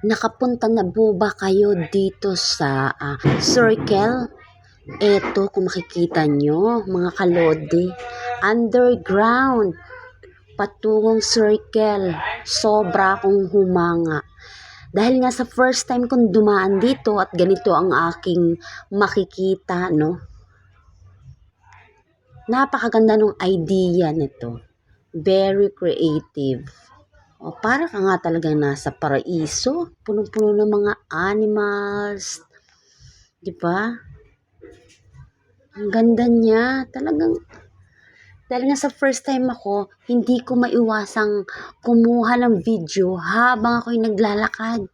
Nakapunta na po ba kayo dito sa Circle? Eto, kung makikita nyo, mga kalodi, underground, patungong Circle. Sobra akong humanga. Dahil nga sa first time kong dumaan dito at ganito ang aking makikita, no? Napakaganda ng idea nito. Very creative. O, para ka nga talagang nasa paraiso. Punong-puno ng mga animals. Di ba? Ang ganda niya. Dahil nga sa first time ako, hindi ko maiwasang kumuha ng video habang ako'y naglalakad.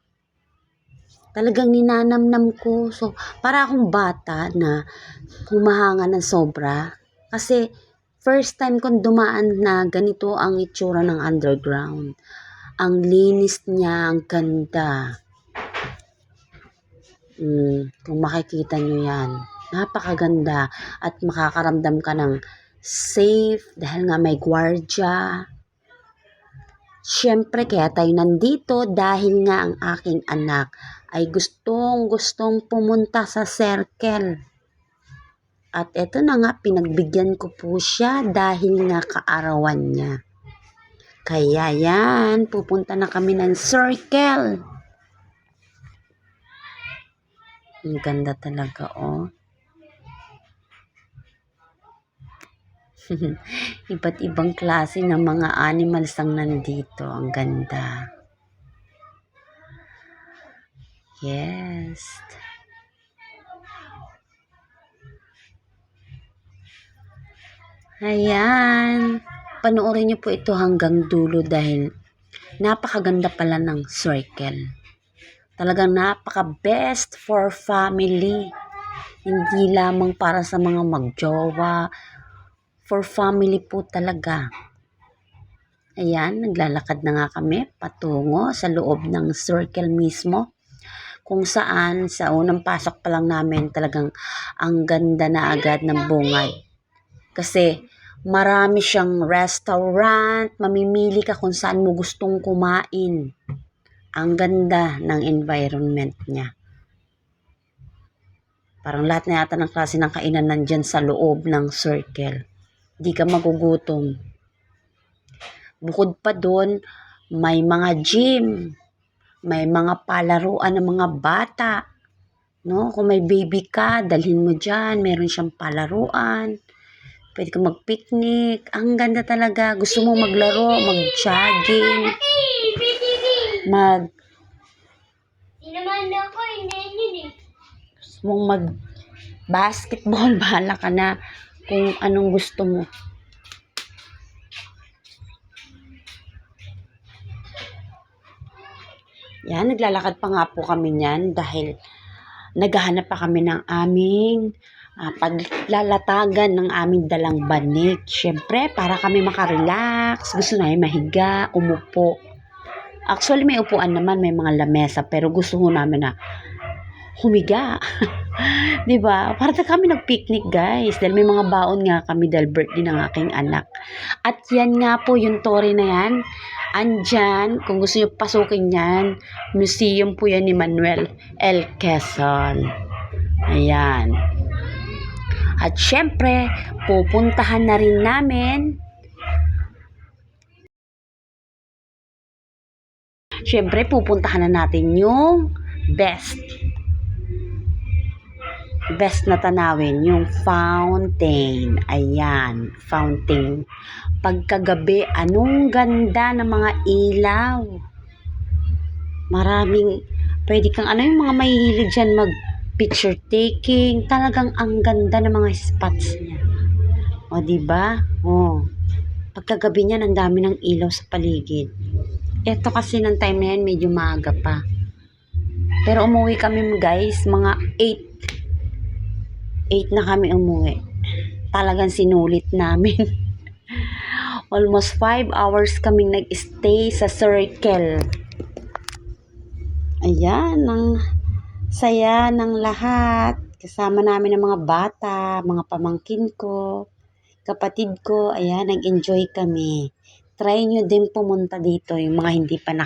Talagang ninanamnam ko. So, para akong bata na humahanga ng sobra. Kasi, first time kong dumaan na ganito ang itsura ng underground. Ang linis niya, ang ganda. Kung makikita nyo yan, napakaganda. At makakaramdam ka ng safe dahil nga may gwardya. Siyempre, kaya tayo nandito dahil nga ang aking anak ay gustong pumunta sa Circle. At eto na nga, pinagbigyan ko po siya dahil nga kaarawan niya. Kaya yan, pupunta na kami ng Circle. Ang ganda talaga, oh. Iba't ibang klase ng mga animals ang nandito. Ang ganda. Yes. Ayan. Panoorin niyo po ito hanggang dulo dahil napakaganda pala ng Circle. Talagang napaka-best for family. Hindi lamang para sa mga magjowa. For family po talaga. Ayan, naglalakad na nga kami patungo sa loob ng Circle mismo. Kung saan sa unang pasok pa lang namin talagang ang ganda na agad ng bungad. Kasi marami siyang restaurant, mamimili ka kung saan mo gustong kumain. Ang ganda ng environment niya. Parang lahat na yata ng klase ng kainan nandyan sa loob ng Circle. Di ka magugutom. Bukod pa doon, may mga gym. May mga palaruan ng mga bata. No? Kung may baby ka, dalhin mo dyan. Meron siyang palaruan. Pwede ka mag-picnic. Ang ganda talaga. Gusto mo maglaro, mag-jogging, gusto mong mag-basketball, bahala ka na kung anong gusto mo. Yan, naglalakad pa nga po kami niyan dahil naghahanap pa kami ng aming paglalatagan ng aming dalang banig. Siyempre, para kami makarelax, gusto namin mahiga, umupo. Actually, may upuan naman, may mga lamesa, pero gusto ko namin na humiga. Diba? Para kami nag-picnic, guys. Dahil may mga baon nga kami dahil birthday ng aking anak. At yan nga po, yung tore na yan. Andyan, kung gusto nyo pasukin yan, museum po yan ni Manuel L. Quezon. Ayan. At syempre, pupuntahan na rin namin. Syempre, pupuntahan na natin yung best na tanawin, yung fountain. Ayan, fountain. Pagkagabi, anong ganda ng mga ilaw. Maraming, pwede kang, yung mga mahihilig dyan mag-picture taking. Talagang ang ganda ng mga spots niya. O, diba? O, pagkagabi niyan, ang dami ng ilaw sa paligid. Ito kasi ng time na yan, medyo maaga pa. Pero umuwi kami, guys, mga 8 na kami umuwi. Talagang sinulit namin. Almost 5 hours kaming nag-stay sa Circle. Ayan, ang saya ng lahat. Kasama namin ang mga bata, mga pamangkin ko, kapatid ko. Ayan, nag-enjoy kami. Try nyo din pumunta dito, yung mga hindi pa